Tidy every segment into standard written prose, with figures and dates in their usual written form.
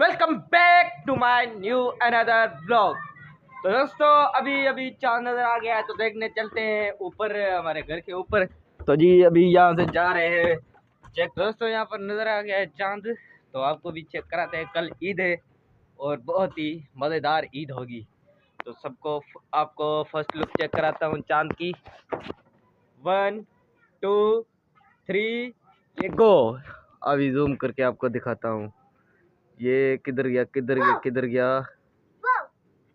Welcome back to my new another blog. तो दोस्तों अभी चांद नजर आ गया है, तो देखने चलते हैं ऊपर, हमारे घर के ऊपर। तो जी अभी यहाँ से जा रहे हैं चेक। दोस्तों यहाँ पर नजर आ गया है चांद, तो आपको भी चेक कराते हैं। कल ईद है और बहुत ही मज़ेदार ईद होगी, तो सबको आपको फर्स्ट लुक चेक कराता हूँ चांद की। 1 2 3 ये गो। अभी जूम करके आपको दिखाता हूँ। ये किधर गया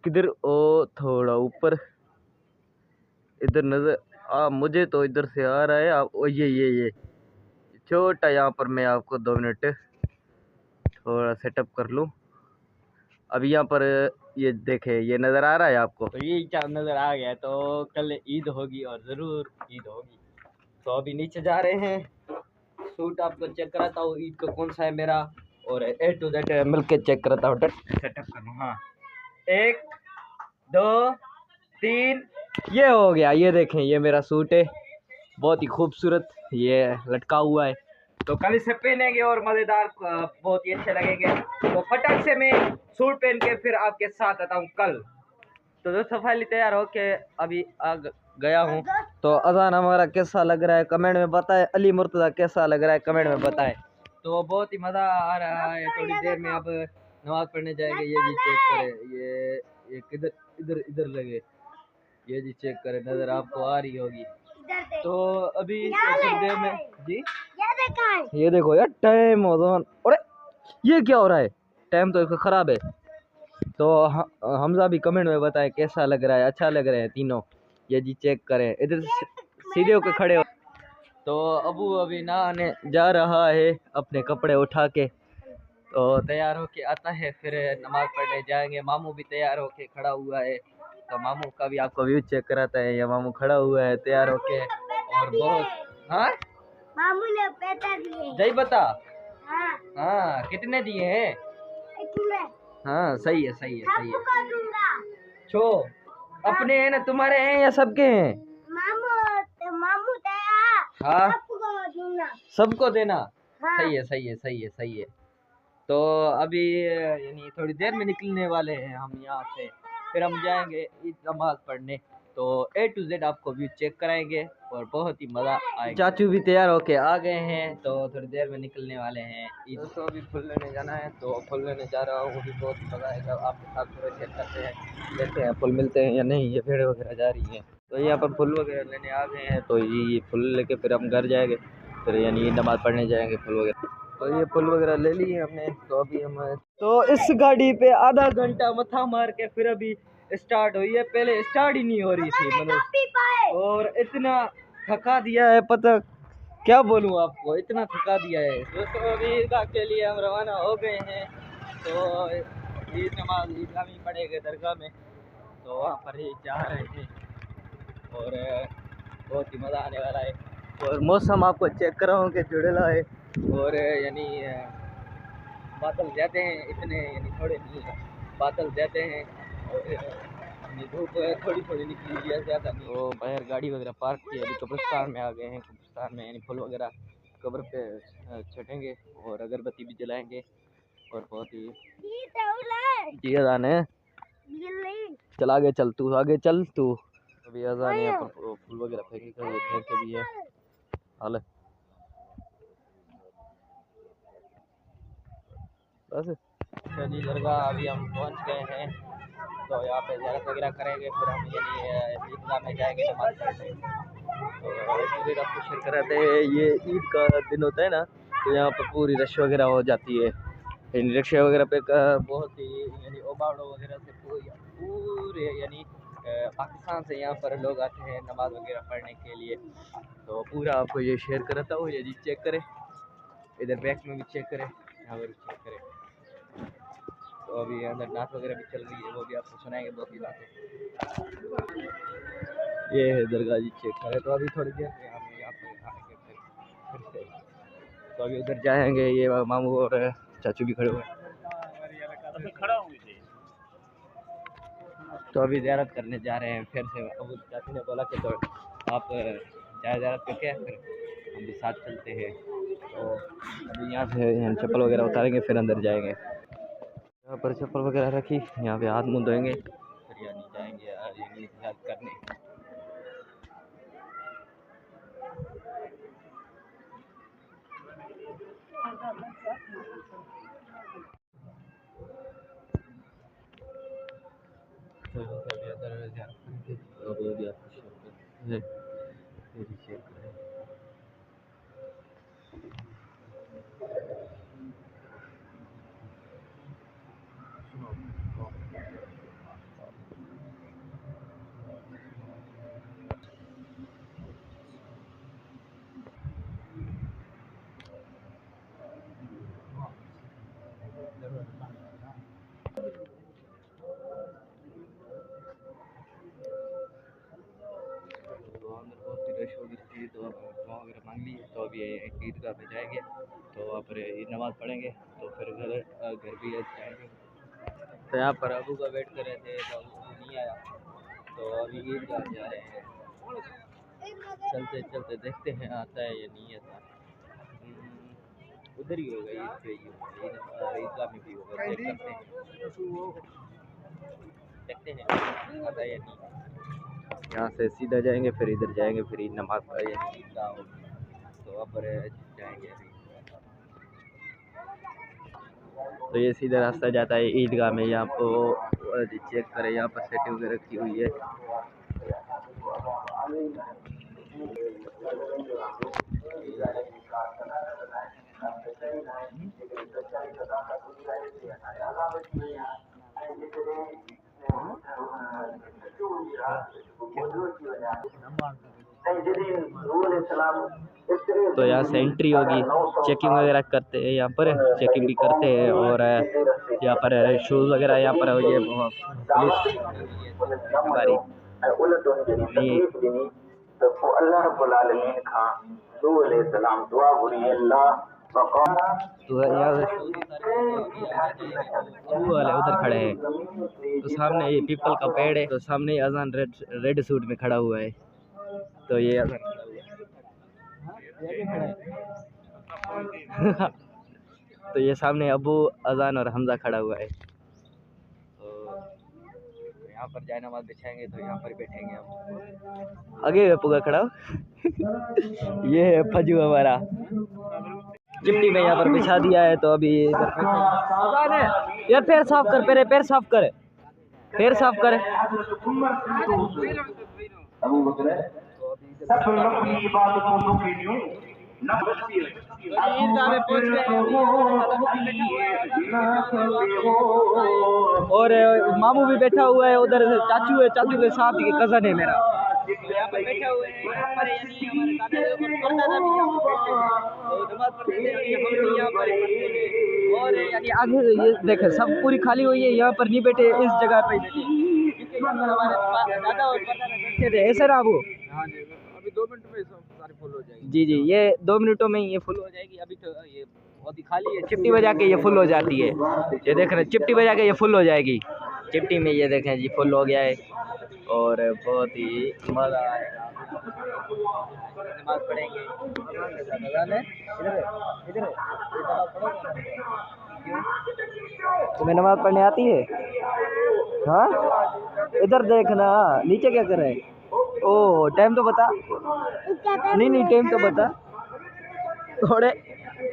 किधर, ओ थोड़ा ऊपर इधर नजर मुझे तो इधर से आ रहा है। आप ओ ये छोटा, यहाँ पर मैं आपको 2 मिनट थोड़ा सेटअप कर लूँ। अभी यहाँ पर ये देखे, ये नज़र आ रहा है आपको, तो ये चांद नज़र आ गया है। तो कल ईद होगी और ज़रूर ईद होगी। तो अभी नीचे जा रहे हैं। सूट आपको चेक कराता हूँ ईद का कौन सा है मेरा, और A to Z मिल के चेक कराता हूँ। सेटअप कर लूँ। हाँ 1 2 3 ये हो गया। ये देखें, ये मेरा सूट है, बहुत ही खूबसूरत, ये लटका हुआ है। तो कल इसे पहनेंगे और मज़ेदार बहुत ही अच्छे लगेंगे। तो फटाक से मैं सूट पहन के फिर आपके साथ आता हूँ कल। तो दोस्तों फाइनली तैयार होके अभी गया हूँ। तो अजान हमारा कैसा लग रहा है कमेंट में बताए। अली मुर्तज़ा कैसा लग रहा है कमेंट में बताए। तो बहुत ही मज़ा आ रहा है। थोड़ी देर में अब नमाज पढ़ने जाएंगे। ये जी चेक करें, ये किधर इधर इधर लगे, ये जी चेक करें, नज़र आपको आ रही होगी। तो अभी थोड़ी देर में जी ये देखो यार टाइम अजान, अरे ये क्या हो रहा है, टाइम तो इसका ख़राब है। तो हमजा भी कमेंट में बताएं कैसा लग रहा है, अच्छा लग रहे हैं तीनों। ये जी चेक करें, इधर सीधे होकर खड़े हो। तो अबू अभी नहाने जा रहा है अपने कपड़े उठा के, तो तैयार होके आता है, फिर नमाज पढ़ने जाएंगे। मामू भी तैयार होके खड़ा हुआ है, तो मामू का भी आपको व्यू चेक कराता है। ये मामू खड़ा हुआ है तैयार होके, और बहुत हाँ मामू ने पैसा दिए, जय बता। हाँ कितने दिए हैं? हाँ सही है सही है सही है। छो अपने हैं ना, तुम्हारे हैं या सबके हैं? मामू हाँ सबको देना। हाँ। सही है सही है सही है सही है। तो अभी यानी थोड़ी देर में निकलने वाले हैं हम यहाँ से, फिर हम जाएंगे ईद नमाज पढ़ने। तो A to Z आपको व्यू चेक कराएंगे और बहुत ही मज़ा आएगा। चाचू भी तैयार होके आ गए हैं, तो थोड़ी देर में निकलने वाले हैं। दोस्तों अभी फुल लेने जाना है, तो फुल लेने जा रहा हूँ। अभी बहुत मज़ा आएगा, आपके साथ पूरा चेक करते हैं, देखते हैं फुल मिलते हैं या नहीं। ये भीड़ वगैरह जा रही है, तो यहाँ पर फुल वगैरह लेने आ गए हैं। तो ये फुल लेके फिर हम घर जाएंगे, फिर यानी नमाज़ पढ़ने जाएंगे फुल वगैरह। तो ये फुल वगैरह ले लिए हमने। तो अभी हम इस गाड़ी पे आधा घंटा मथा मार के फिर अभी स्टार्ट हुई है। पहले स्टार्ट ही नहीं हो रही थी मनुष्य, और इतना थका दिया है, पता क्या बोलूं आपको, इतना थका दिया है। दोस्तों अभी ईदगाह के लिए हम रवाना हो गए हैं। तो ईद नमाज ईदगाह में पढ़ेंगे दरगाह में, तो वहाँ पर ही जा रहे हैं, और बहुत ही मज़ा आने वाला है। और मौसम आपको चेक कराऊँ कि जुड़ेला है, और यानी बादल ज़्यादा हैं, इतने यानी थोड़े नहीं हैं, बादल ज़्यादा हैं, और धूप थोड़ी थोड़ी निकली हुई है, ज़्यादा नहीं। तो बाहर गाड़ी वगैरह पार्क की, अभी कब्रिस्तान में आ गए हैं। कब्रिस्तान में यानी फूल वगैरह कब्र पे छटेंगे और अगरबत्ती भी जलाएंगे, और बहुत ही जी अजान है। चल आगे चल तू, आगे चल तू। अभी अजान यहाँ पर फूल वगैरह फेंके भी है हाल बस। जी दरगाह अभी हम पहुंच गए हैं, तो यहाँ पे ज़ियारत वगैरह करेंगे, फिर हम यानी ईदगाह में जाएंगे नमाज पढ़ने। तो एक आपको शेयर कराते हैं, ये ईद का दिन होता है ना, तो यहाँ पर पूरी रश वगैरह हो जाती है। रिक्शा वगैरह पे बहुत ही यानी ओबाड़ो वगैरह से पूरे यानी पाकिस्तान से यहाँ पर लोग आते हैं नमाज वगैरह पढ़ने के लिए। तो पूरा आपको ये शेयर कराता हूँ। ये जी चेक करें, इधर बैक में भी चेक करें, यहाँ पर भी चेक करें। तो अभी अंदर नाच वगैरह भी चल रही है, वो भी आपको सुनाएंगे बहुत ही बातें। ये है दरगाह जी चेक करें। तो अभी थोड़ी देर में हम यहाँ पर आएंगे फिर से, तो अभी उधर जाएंगे। ये मामू और चाचू भी खड़े हुए हैं, तो अभी ज़ियारत करने जा रहे हैं फिर से। अब चाचू ने बोला कि तो आप जाए ज़ियारत करके फिर हम भी साथ चलते हैं। तो अभी यहाँ से चप्पल वगैरह उतारेंगे, फिर अंदर जाएंगे। यहाँ पर चप्पल वगैरह रखी, यहाँ पे हाथ मुँह धोएंगे फिर यानी जाएंगे यानी याद करने। तो दुआ वगैरह मांग ली, तो अभी ईदगाह पे जाएंगे, तो वहाँ पर नमाज़ पढ़ेंगे, तो फिर घर भी जाएंगे। तो यहाँ पर अबू का वेट कर रहे थे, तो अबू नहीं आया, तो अभी ईदगाह जा रहे हैं। चलते चलते देखते हैं आता है या नहीं आता। उधर ही होगा, ईद पे ही होगा, ईदगाह में भी होगा, चेक करते हैं, देखते हैं आता है या नहीं। यहाँ से सीधा जाएंगे, फिर इधर जाएंगे, फिर नमाज यानी ईदगाह होगी, तो वहाँ पर जाएंगे अभी। तो ये सीधा रास्ता जाता है ईदगाह में। यहाँ पर चेक करें, यहाँ पर सेटिंग वगैरह रखी हुई है। तो यहाँ से एंट्री होगी, चेकिंग वगैरह करते हैं, यहाँ पर चेकिंग भी करते हैं, और यहाँ पर शूज़ वगैरह यहाँ पर ये उधर खड़े हैं, तो सामने ये पीपल का पेड़ है, तो सामने अजान रेड सूट में खड़ा हुआ है, तो ये अजान खड़ा हुआ है। तो ये सामने अबू, अजान और हमजा खड़ा हुआ है। तो यहाँ पर जाए नमाज बिछाएंगे, तो यहाँ पर बैठेंगे हम। आगे पुगा खड़ा ये है फजू हमारा, चिमनी में यहाँ पर बिछा दिया है, तो अभी अजान है यार। पैर साफ कर, पहले पैर साफ कर, पैर साफ कर। और मामू भी बैठा हुआ है, उधर चाचू है, चाचू के साथ ही कजन है मेरा, यहाँ पर बैठा हुआ है। यहाँ पर यानी हमारे दादा भी यहाँ पर नमाज पढ़ते हैं, हम भी यहाँ पर पढ़ते हैं। और यानी आगे ये देखें सब पूरी खाली हुई है, यहाँ पर नहीं बैठे, इस जगह पे हमारे दादा और परदादा बैठते थे, ऐसे ना वो। अभी 2 मिनट में सारी फुल हो जाएगी। जी जी, ये 2 मिनटों में ये फुल हो जाएगी। अभी तो ये बहुत ही खाली है, चिपटी बजा के ये फुल हो जाती है। ये देख रहे हैं, चिपटी बजा के ये फुल हो जाएगी चिपटी में। ये देखें जी, फुल हो गया है, और बहुत ही मज़ा आएगा। नमाज पढ़ेंगे, तुम्हें नमाज पढ़ने आती है? हाँ, इधर देखना, नीचे क्या कर रहे हैं? ओ टाइम तो बता। नहीं टाइम तो बता थोड़े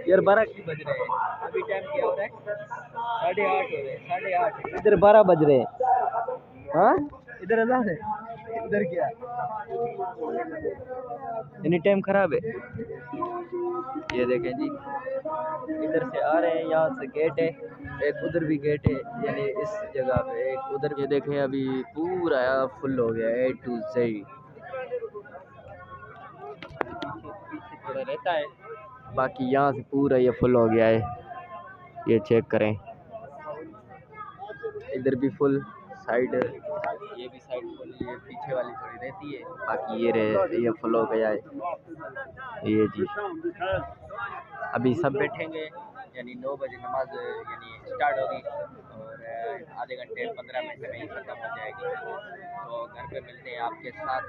यार। 12 बज रहे हैं, अभी टाइम क्या हो रहा है? 8:30 हो रहे हैं, 8:30। इधर 12 बज रहे हैं। हाँ, इधर अज़ान है, इधर क्या यानी टाइम खराब है। ये देखें जी, इधर से आ रहे हैं, यहाँ से गेट है, एक उधर भी गेट है, यानी इस जगह पे एक उधर। ये देखें अभी पूरा फुल हो गया A to Z। पीछे थोड़ा रहता है, बाकी यहाँ से पूरा ये फुल हो गया है। ये चेक करें, इधर भी फुल, साइड ये भी साइड फुल, ये पीछे वाली थोड़ी रहती है, बाकी ये फुल हो गया है। ये जी अभी सब बैठेंगे, यानी 9 बजे नमाज यानी स्टार्ट होगी, और आधे घंटे 15 मिनट में ही ख़त्म हो जाएगी। तो घर पे मिलते हैं आपके साथ।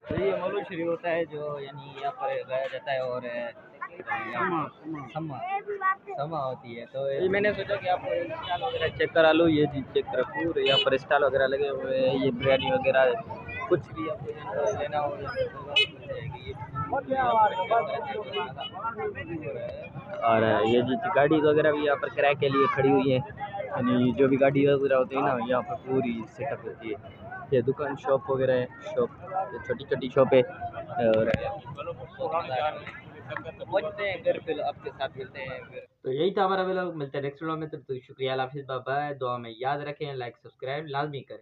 तो ये मलुश्री होता है जो यानी यहाँ पर गाया जाता है और समा होती है। तो ये मैंने सोचा कि आपको स्टॉल वगैरह चेक करा लूँ, ये चीज़ चेक करा। पूरे यहाँ पर स्टॉल वगैरह लगे हुए हैं, ये बिरयानी वगैरह कुछ भी आपको लेना हो और ये जी गाड़ी वगैरह भी यहाँ पर किराए के लिए खड़ी हुई है, यानी जो भी गाड़ी वगैरह होती है ना यहाँ पर पूरी सेटअप होती है। ये दुकान शॉप वगैरह है, शॉप छोटी छोटी शॉप है और पहुँचते हैं घर पे आपके साथ मिलते हैं फिर। तो यही था हमारा व्लॉग, मिलते हैं नेक्स्ट व्लॉग में। तो शुक्रिया, हाफिज़, बाय बाय। दुआ में याद रखें, लाइक सब्सक्राइब लाजमी करें।